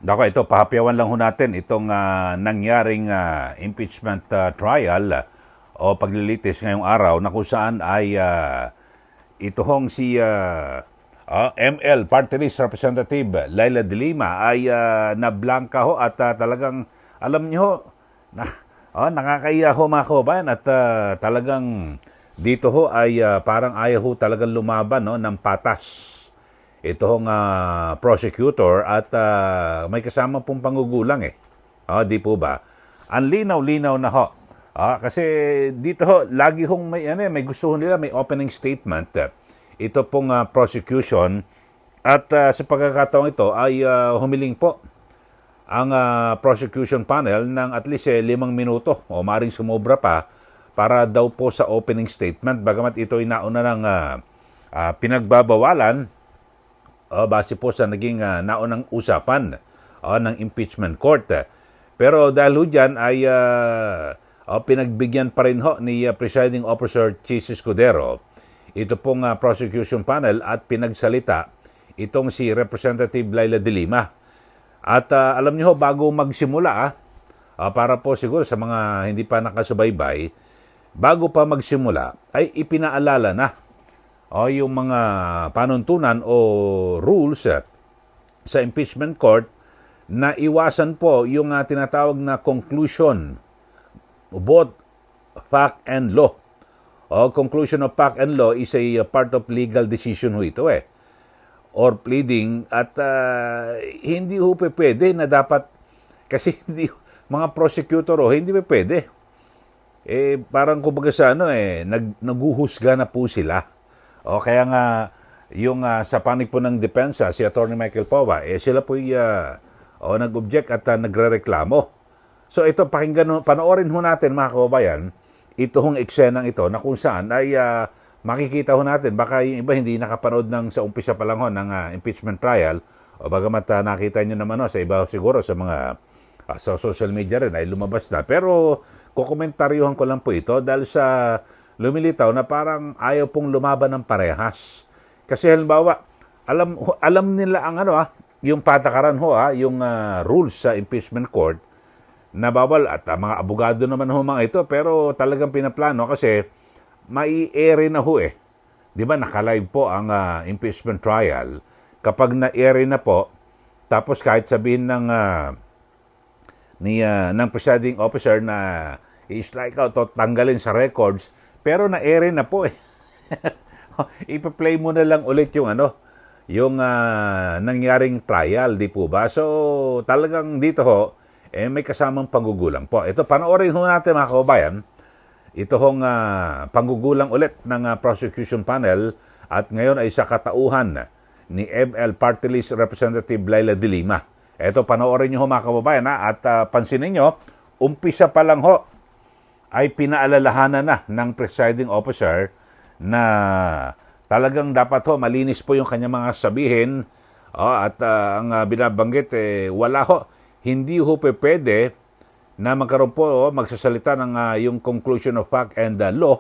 Dako, ito, pahapyawan lang ho natin itong nangyaring impeachment trial o paglilitis ngayong araw na kung saan ay ito hong si ML Party List Representative Laila De Lima ay nablangka ho at talagang alam niyo ho, na, nakakaiya ho mga kababayan at talagang dito ho ay parang ayaw ho talagang lumaban no, ng patas ito hong prosecutor at may kasama pong pangugulang eh. Di po ba? Ang linaw-linaw na ho. Kasi dito ho, lagi hong may gusto ho nila, may opening statement. Ito pong prosecution at sa pagkakataong ito ay humiling po ang prosecution panel ng at least 5 minuto o maring sumobra pa para daw po sa opening statement. Bagamat ito ay nauna ng pinagbabawalan base po sa naging naunang usapan ng impeachment court. Pero dahil ho dyan ay pinagbigyan pa rin ho ni Presiding Officer Chis Escudero ito pong prosecution panel at pinagsalita itong si Representative Laila De Lima. At alam niyo ho, bago magsimula, para po siguro sa mga hindi pa nakasubaybay, bago pa magsimula ay ipinaalala na yung mga panuntunan o rules sa impeachment court na iwasan po yung tinatawag na conclusion, both fact and law. Conclusion of fact and law is a part of legal decision ho ito or pleading at hindi ho pwede na dapat kasi hindi mga prosecutor hindi pwede. Parang kumbaga sa naguhusga na po sila. Kaya nga, yung sa panig po ng depensa, si Attorney Michael Pova, sila po nag-object at nagre-reklamo. So ito, panoorin ho natin mga kababayan, ito hong eksenang ito na kung saan ay makikita ho natin, baka yung iba hindi nakapanood sa umpisa pa lang ho ng impeachment trial, o bagamat nakita nyo naman sa iba siguro sa mga sa social media rin ay lumabas na. Pero kukomentaryuhan ko lang po ito dahil sa lumilitaw na parang ayaw pong lumaban ng parehas. Kasi halimbawa, alam nila ang yung patakaran ho yung rules sa impeachment court na bawal at mga abogado naman ho mga ito pero talagang pinaplano kasi mai-ere na ho 'Di ba naka-live po ang impeachment trial. Kapag na-ere na po, tapos kahit sabihin ng ng presiding officer na i-strike out o tanggalin sa records, pero na-ere na po Ipa-play mo na lang ulit yung yung nangyaring trial, di po ba? So, talagang dito ho, may kasamang panggugulang po. Ito, panoorin ho natin mga kababayan, ito hong panggugulang ulit ng prosecution panel at ngayon ay sa katauhan ni ML Party List Representative Laila De Lima. Ito, panoorin nyo ho mga kababayan at pansinin nyo, umpisa pa lang ho, ay pinaalalahanan na ng presiding officer na talagang dapat ho, malinis po yung kanyang mga sabihin at ang binabanggit, wala ho, hindi ho pwede na magkaroon po, magsasalita ng yung conclusion of fact and law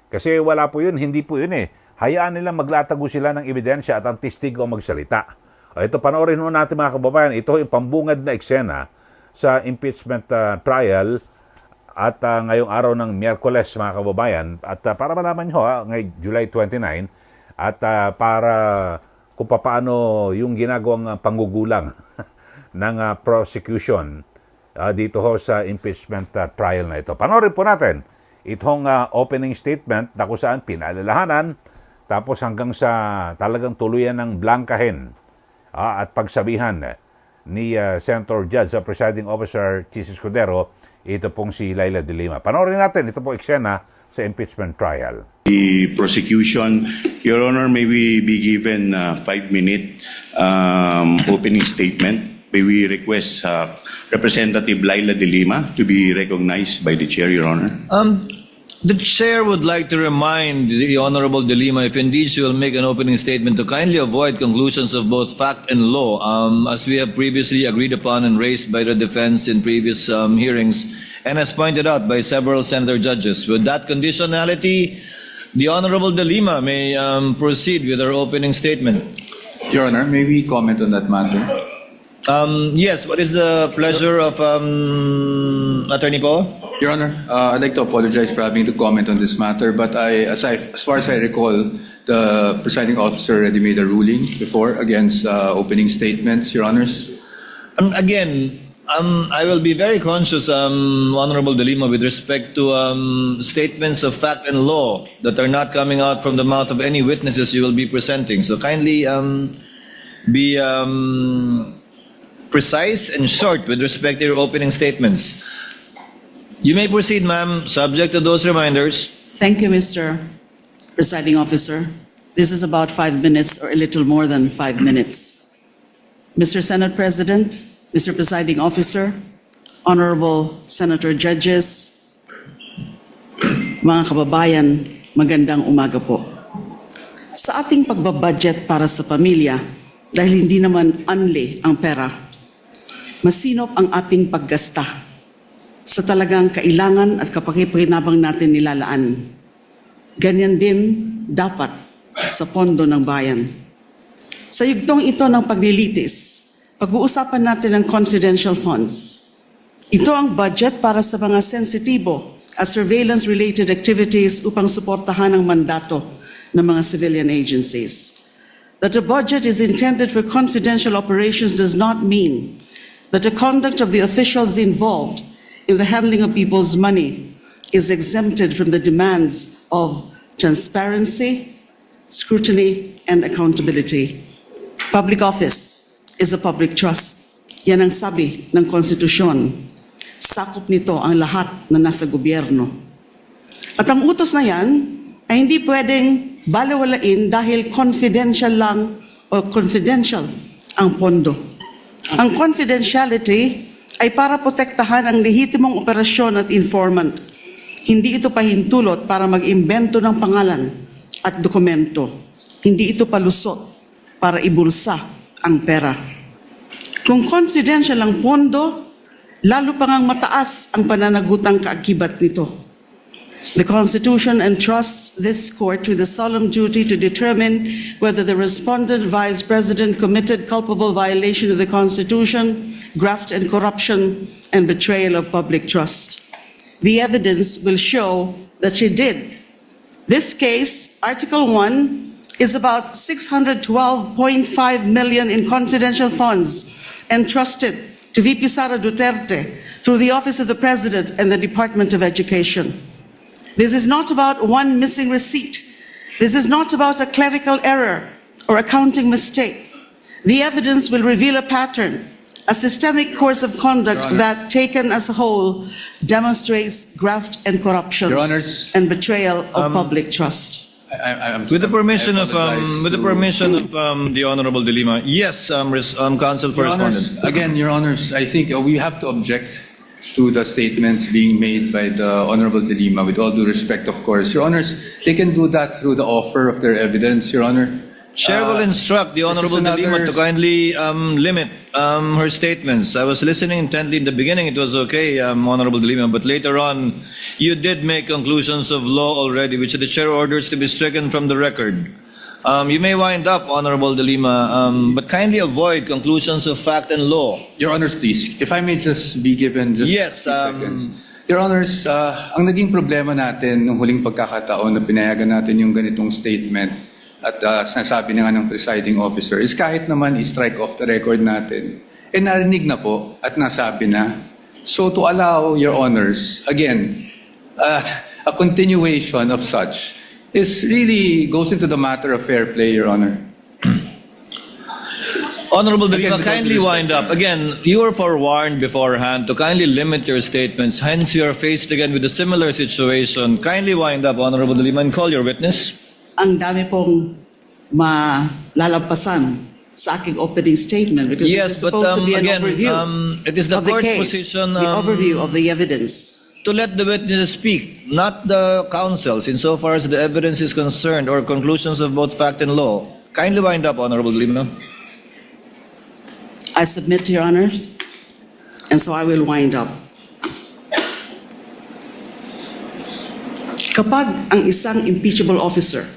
kasi wala po yun, hindi po yun Hayaan nilang maglatago sila ng ebidensya at ang testigo magsalita. Ito, panoorin ho natin mga kababayan, ito yung pambungad na eksena sa impeachment trial at ngayong araw ng Miyerkules mga kababayan at para malaman nyo ngayong July 29 at para kung paano yung ginagawang panggugulang ng prosecution dito ho sa impeachment trial na ito. Panoorin po natin itong opening statement na kung saan pinaalalahanan tapos hanggang sa talagang tuluyan ng blangkahin at pagsabihan ni Senator Judge sa Presiding Officer Chis Escudero, ito pong si Laila De Lima. Panoorin natin, ito po eksena sa impeachment trial. The prosecution, Your Honor, may we be given 5-minute opening statement. May we request Representative Laila De Lima to be recognized by the Chair, Your Honor. The Chair would like to remind the Honorable De Lima, if indeed she will make an opening statement, to kindly avoid conclusions of both fact and law, as we have previously agreed upon and raised by the defense in previous hearings, and as pointed out by several senator judges. With that conditionality, the Honorable De Lima may proceed with her opening statement. Your Honor, may we comment on that matter? Yes, what is the pleasure of Attorney Paul? Your Honor, I'd like to apologize for having to comment on this matter, but as far as I recall, the presiding officer already made a ruling before against opening statements, Your Honors. Again, I will be very conscious, Honorable De Lima, with respect to statements of fact and law that are not coming out from the mouth of any witnesses you will be presenting. So kindly be precise and short with respect to your opening statements. You may proceed, ma'am, subject to those reminders. Thank you, Mr. Presiding Officer. This is about 5 minutes or a little more than 5 minutes. Mr. Senate President, Mr. Presiding Officer, Honorable Senator Judges, mga kababayan, magandang umaga po. Sa ating pagbabudget para sa pamilya, dahil hindi naman unli ang pera, masinop ang ating paggasta sa talagang kailangan at kapakipakinabang natin nilalaan. Ganyan din dapat sa pondo ng bayan. Sa yugtong ito ng paglilitis, pag-uusapan natin ang confidential funds. Ito ang budget para sa mga sensitibo at surveillance-related activities upang suportahan ang mandato ng mga civilian agencies. That a budget is intended for confidential operations does not mean that the conduct of the officials involved in the handling of people's money is exempted from the demands of transparency, scrutiny, and accountability. Public office is a public trust. Yan ang sabi ng konstitusyon. Sakop nito ang lahat na nasa gobyerno. At ang utos na yan ay hindi pwedeng balewalain dahil confidential lang o confidential ang pondo. Ang confidentiality ay para protektahan ang lehitimong operasyon at informant. Hindi ito pahintulot para mag-imbento ng pangalan at dokumento. Hindi ito palusot para ibulsa ang pera. Kung confidential ang pondo, lalo pa ngang mataas ang pananagutang kaakibat nito. The Constitution entrusts this court with the solemn duty to determine whether the respondent Vice President committed culpable violation of the Constitution, graft and corruption, and betrayal of public trust. The evidence will show that she did. This case, Article 1, is about 612.5 million in confidential funds entrusted to VP Sara Duterte through the Office of the President and the Department of Education. This is not about one missing receipt. This is not about a clerical error or accounting mistake. The evidence will reveal a pattern, a systemic course of conduct that, taken as a whole, demonstrates graft and corruption Your Honors, and betrayal of public trust. With the permission I of apologize to- the Honorable De Lima, yes, Counsel for Your Honors, Respondent. again, Your Honors, I think we have to object to the statements being made by the Honorable De Lima, with all due respect, of course. Your Honors, they can do that through the offer of their evidence, Your Honor. Chair will instruct the this is Honorable De Lima to another- kindly limit her statements. I was listening intently in the beginning. It was okay, Honorable De Lima, but later on, you did make conclusions of law already, which the chair orders to be stricken from the record. You may wind up, Honorable De Lima, but kindly avoid conclusions of fact and law. Your Honors, please, if I may just be given just Yes, 60 seconds. Your Honors, ang naging problema natin nung huling pagkakataon na pinayagan natin yung ganitong statement at sinasabi na nga ng presiding officer is kahit naman i-strike off the record natin, narinig na po at nasabi na. So to allow, Your Honors, again, a continuation of such is really goes into the matter of fair play, Your Honor. Honorable De Again, Lima, with all kindly due wind respect, up. Again, you were forewarned beforehand to kindly limit your statements. Hence, you are faced again with a similar situation. Kindly wind up, Honorable De Lima, and call your witness. Ang dami pong malalampasan sa aking opening statement because this Yes, is but supposed to be an again, overview it is the of the court's case, position the overview of the evidence. to let the witnesses speak, not the counsels, insofar as the evidence is concerned or conclusions of both fact and law. Kindly wind up, Honorable De Lima. I submit to your honors, and so I will wind up. Kapag ang isang impeachable officer,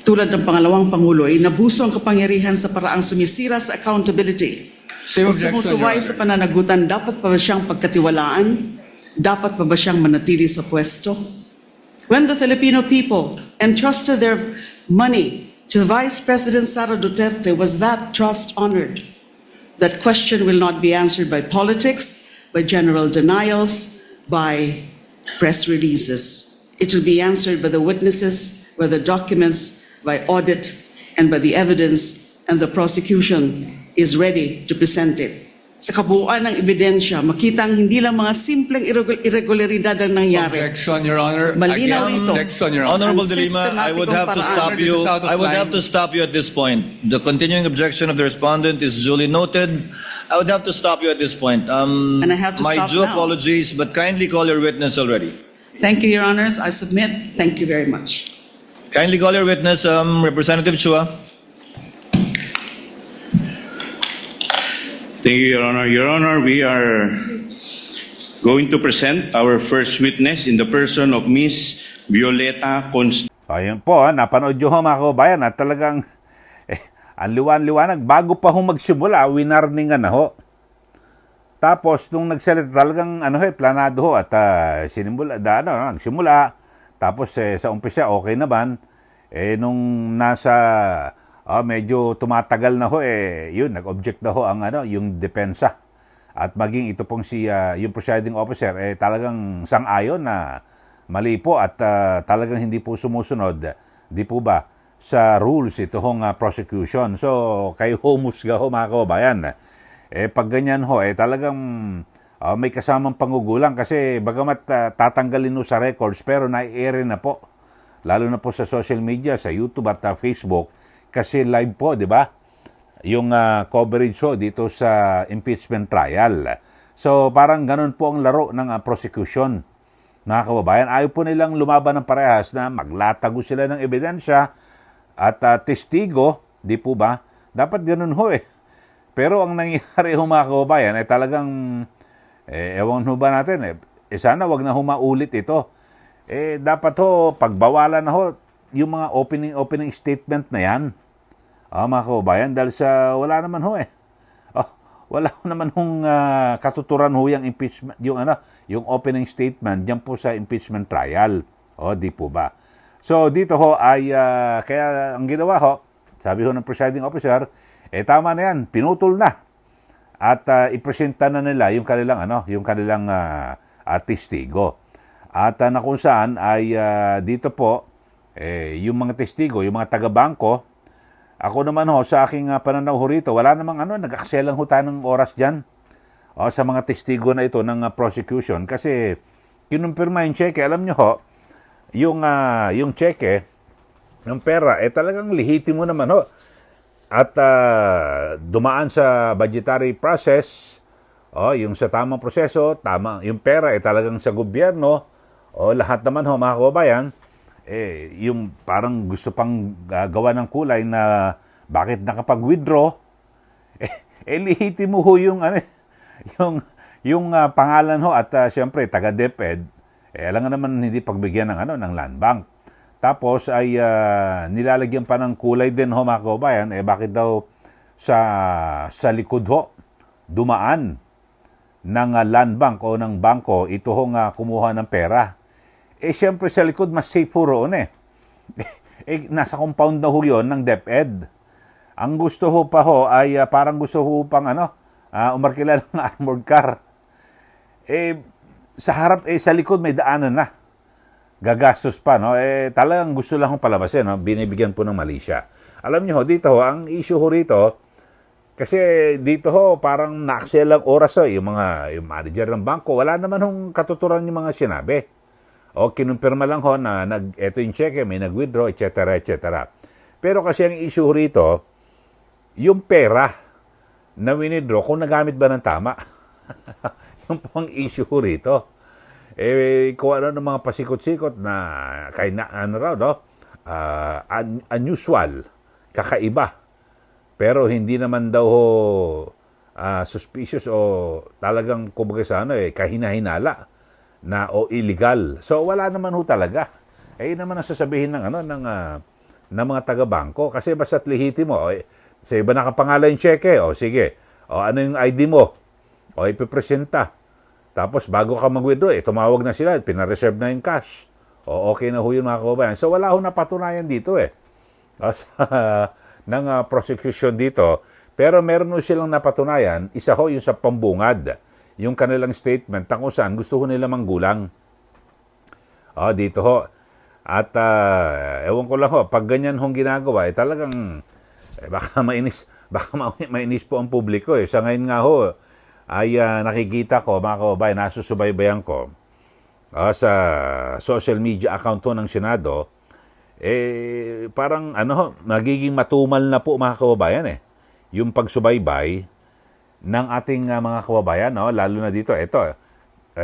tulad ng pangalawang Pangulo, ay nabuso ang kapangyarihan sa paraang sumisira sa accountability, Same o objection, sumusuway Your sa Honor. pananagutan, dapat pa ba siyang pagkatiwalaan? Dapat pa ba siyang manatili sa pwesto? When the Filipino people entrusted their money to Vice President Sara Duterte, was that trust honored? That question will not be answered by politics, by general denials, by press releases. It will be answered by the witnesses, by the documents, by audit, and by the evidence, and the prosecution is ready to present it. Sa kabuuan ng ebidensya, makitang hindi lang mga simpleng irregularidad ang nangyari. Objection, Your Honor. Malinaw Again, ito. objection, Your Honor. Honorable Ang De Lima, I would have to sistematikong stop paraan. you. This is out of I would line. have to stop you at this point. The continuing objection of the respondent is duly noted. I would have to stop you at this point. And I have to my stop due now. apologies, but kindly call your witness already. Thank you, Your Honors. I submit. Thank you very much. Kindly call your witness, Representative Chua. Thank you, Your Honor. Your Honor, we are going to present our first witness in the person of Miss Violeta Constantino. Ayun po, napanood nyo ho mga kababayan at talagang ang liwan-liwanag. Bago pa ho magsimula, winarningan na ho. Tapos, nung nagsalita talagang planado ho at nagsimula. Tapos sa umpisa, okay naman. Nung nasa medyo tumatagal na ho, yun, nag-object na ho ang yung depensa. At maging ito pong yung presiding officer, talagang sang-ayon na mali po at talagang hindi po sumusunod, di po ba, sa rules ito hong prosecution. So, kayo humusga ho mga kababayan. Pag ganyan ho, talagang may kasamang pangugulang kasi bagamat tatanggalin ho sa records pero nai-air na po. Lalo na po sa social media, sa YouTube at Facebook kasi live po, di ba? Yung coverage ho dito sa impeachment trial. So, parang ganun po ang laro ng prosecution. Mga kababayan, ayaw po nilang lumaban ng parehas na maglatago sila ng ebidensya at testigo, di po ba? Dapat ganun ho Pero ang nangyari ho mga kababayan ay talagang, ewan ho ba natin, sana wag na humaulit ito. Dapat ho, pagbawalan na ho, yung mga opening statement na yan. Mga kababayan, dahil sa wala naman ho wala naman hong katuturan ho yung impeachment, yung opening statement diyan po sa impeachment trial. Di po ba? So dito ho ay kaya ang ginawa ho, sabi ho ng presiding officer, tama na yan, pinutol na. At ipresenta na nila yung kanilang testigo. At na kung saan ay dito po yung mga testigo, yung mga taga-bangko. Ako naman ho, sa aking pananaw ho rito, wala namang nag-akselang ho tayo ng oras dyan sa mga testigo na ito ng prosecution. Kasi kinumpirma yung cheque, alam nyo ho, yung cheque, yung pera, talagang lihitimo naman ho. At dumaan sa budgetary process, yung sa tamang proseso, yung pera talagang sa gobyerno, lahat naman ho mga kababayan, yung parang gusto pang gawa ng kulay na bakit nakapag-withdraw, lihitimo ho yung pangalan ho at siyempre taga DepEd, alam nga naman hindi pagbigyan ng land bank. Tapos ay nilalagyan pa ng kulay din ho mga kababayan, bakit daw sa likod ho dumaan ng land bank o ng bangko ito ho kumuha ng pera. Siyempre sa likod, mas safe po roon nasa compound na ho yun ng DepEd. Ang gusto ho pa ho ay parang gusto ho pang umarkila ng armored car. Sa harap, sa likod may daanan na. Gagastos pa, no? Talagang gusto lang hong palabasin, no? Binibigyan po ng mali siya. Alam niyo ho, dito ho, ang issue ho rito, kasi dito ho, parang na-accel lang oras yung manager ng bangko. Wala naman hong katuturan yung mga sinabi. Kinumpirma lang ho na eto yung cheque, may nag-withdraw, etc., etc. Pero kasi ang issue rito, yung pera na withdraw, kung nagamit ba ng tama? Yung po ang issue rito. Kung ano ng mga pasikot-sikot na unusual, kakaiba. Pero hindi naman daw ho suspicious o talagang kumbaga sa kahina-hinala na illegal. So wala naman ho talaga. Naman ang sasabihin ng mga taga-bangko kasi basta't lehitimo. Sa iba nakapangalan yung cheque, sige. O ano yung ID mo? O ipipresenta. Tapos bago ka mag-withdraw, tumawag na sila, pinareserve na yung cash. O okay na ho yun mga kababayan. So wala ho napatunayan dito ng prosecution dito. Pero meron ho silang napatunayan, isa ho yung sa pambungad. Yung kanilang statement na kung saan gusto ho nila manggulang. Dito ho. At ewan ko lang ho, pag ganyan hong ginagawa, talagang baka mainis po ang publiko. Sa ngayon nga ho, ay nakikita ko, mga kababayan, nasusubaybayan ko sa social media account ho ng Senado, parang magiging matumal na po mga kababayan yung pagsubaybay ng ating mga kababayan, lalo na dito. Ito,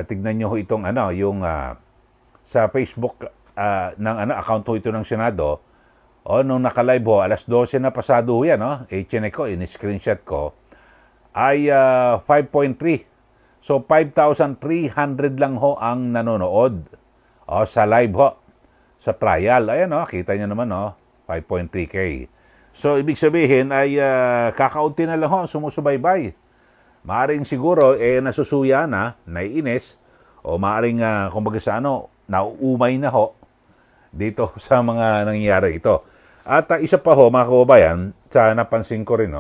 tignan nyo ho itong yung sa Facebook ng account ho ito ng Senado. Nung nakalive ho, alas 12 na pasado ho yan, chinek ko, in-screenshot ko, ay 5.3. So, 5,300 lang ho ang nanonood sa live ho, sa trial. Ayan, kita nyo naman, 5.3K. So, ibig sabihin ay kakaunti na lang ho ang sumusubaybay. Maaring siguro, nasusuya na, naiinis, o maaring, kumbaga sa nauumay na ho dito sa mga nangyayari ito. At isa pa ho, mga kababayan, sa napansin ko rin,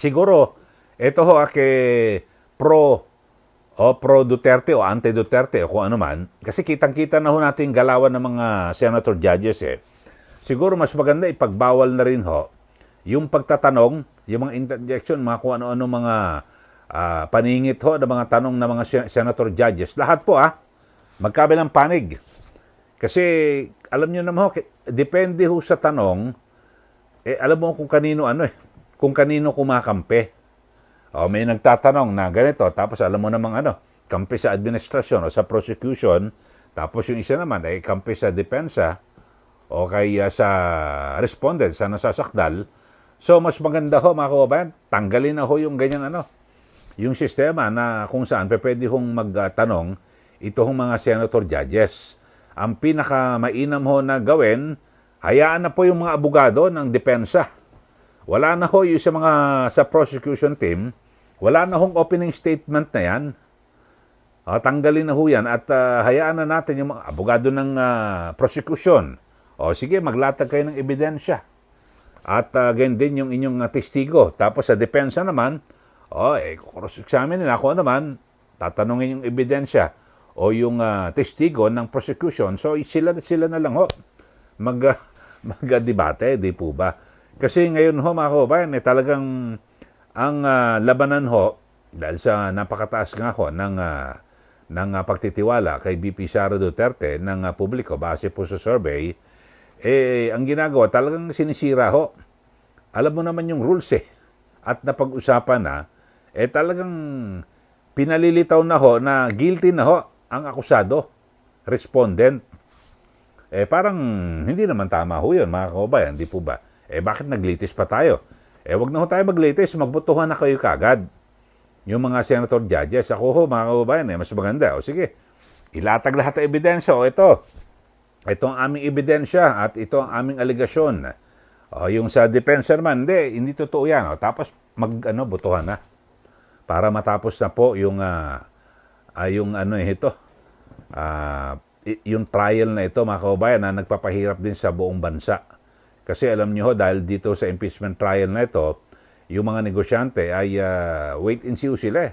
siguro, ito ho, pro Duterte o anti-Duterte o kung ano man, kasi kitang-kita na ho natin galawan ng mga senator judges Siguro mas maganda ipagbawal na rin ho yung pagtatanong, yung mga interjection, mga kung ano-ano mga paningit ho ng mga tanong ng mga senator judges. Lahat po magkabilang panig. Kasi alam nyo naman ho, depende ho sa tanong, alam mo kung kanino kung kanino kumakampi. May nagtatanong na ganito, tapos alam mo namang kampi sa administrasyon o sa prosecution, tapos yung isa naman ay kampi sa depensa o kaya sa respondent, sa nasasakdal. So, mas maganda ho, mga kababayan, tanggalin na ho yung ganyang yung sistema na kung saan pwede hong magtanong ito hong mga senator judges. Ang pinakamainam ho na gawin, hayaan na po yung mga abogado ng depensa. Wala na ho yung sa prosecution team, wala na hong opening statement na yan. Tanggalin na ho yan at hayaan na natin yung mga abogado ng prosecution. Sige, maglatag kayo ng ebidensya. At ganyan din yung inyong testigo. Tapos sa depensa naman, cross-examine nila ako naman, tatanungin yung ebidensya o yung testigo ng prosecution. So sila na lang ho mag-debate, di po ba? Kasi ngayon ho, mga kababayan, talagang ang labanan ho, dahil sa napakataas nga ho ng pagtitiwala kay BP Sara Duterte ng publiko base po sa survey, ang ginagawa talagang sinisira ho. Alam mo naman yung rules at napag-usapan na, talagang pinalilitaw na ho na guilty na ho ang akusado, respondent. Parang hindi naman tama ho yun, mga kababayan, di po ba? Bakit naglitis pa tayo? Wag na ho tayo maglitis, magbotohan na kayo kagad. Yung mga senator judges, ako ho, mga kababayan, mas maganda. Sige, ilatag lahat ng ebidensya. Ito ang aming ebidensya at ito ang aming aligasyon. Yung sa depensa naman, hindi totoo yan. Tapos botohan na. Para matapos na po yung yung trial na ito, mga kababayan, na nagpapahirap din sa buong bansa. Kasi alam niyo ho, dahil dito sa impeachment trial na ito, yung mga negosyante ay wait and see sila.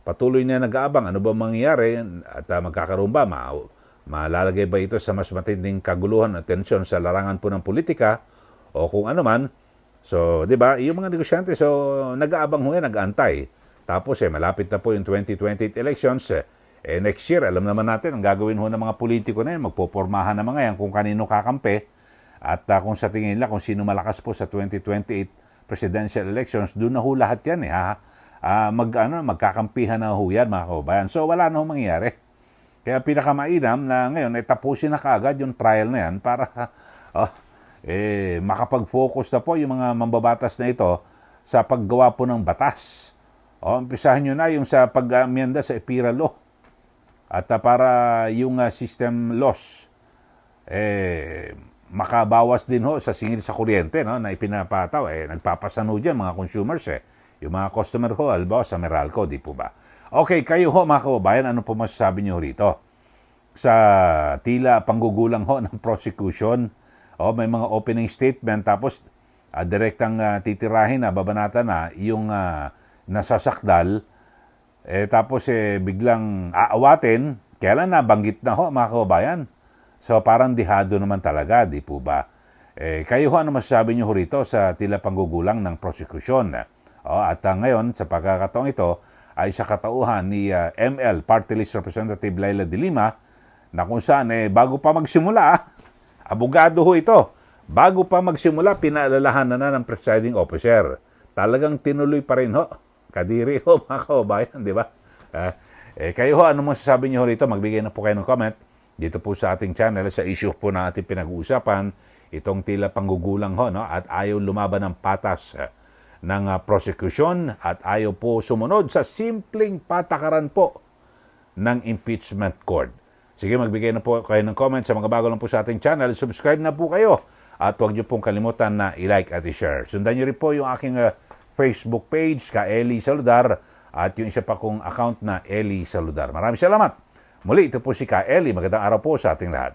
Patuloy na nag-aabang ano ba mangyayari at magkakaroon ba, malalagay ba ito sa mas matinding kaguluhan at tensyon sa larangan po ng politika o kung ano man. So, di ba, yung mga negosyante, nag-aabang ho yan, nag-aantay. Tapos malapit na po yung 2028 elections. Next year, alam naman natin, ang gagawin ho ng mga politiko na yan, magpopormahan na mga yan kung kanino kakampi at kung sa tingin nila, kung sino malakas po sa 2028 presidential elections, doon na ho lahat yan magkakampihan na ho yan, mga kababayan. So, wala na ho mangyayari. Kaya pinakamainam na ngayon, tapusin na kaagad yung trial na yan para makapag-focus na po yung mga mambabatas na ito sa paggawa po ng batas. Umpisahan nyo na yung sa pag-amyenda sa EPIRA law. At para yung system loss, makabawas din ho sa singil sa kuryente, na ipinapataw. Nagpapasano dyan mga consumers. Yung mga customer ho, halimbawa sa Meralco, di po ba? Okay, kayo ho mga kababayan, ano po masasabi niyo rito? Sa tila panggugulang ho ng prosecution, may mga opening statement, tapos direktang titirahin na, babanata na, yung nasasakdal, tapos biglang aawatin, kailan nabanggit na ho mga kababayan? So parang dihado naman talaga, di po ba? Kayo ho, ano masasabi niyo rito sa tila panggugulang ng prosecution? At ngayon, sa pagkakataong ito, ay sa katauhan ni ML Party List Representative Laila de Lima, na kung saan bago pa magsimula, abogado ho ito, bago pa magsimula, pinaalalahanan na ng presiding officer. Talagang tinuloy pa rin ho. Kadiri ho mga kababayan, di ba? Kayo ho, ano masasabi niyo rito? Magbigay na po kayo ng comment dito po sa ating channel sa issue po na ating pinag-uusapan, itong tila panggugulang ho, no? At ayaw lumaban ng patas ng prosecution at ayaw po sumunod sa simpleng patakaran po ng impeachment court. Sige, magbigay na po kayo ng comment sa mga bago lang po sa ating channel. Subscribe na po kayo at huwag niyo pong kalimutan na i-like at i-share. Sundan niyo rin po yung aking Facebook page, ka Eli Saludar, at yung isa pa kong account na Eli Saludar. Maraming salamat. Muli, ito po si Ka Eli. Magandang araw po sa ating lahat.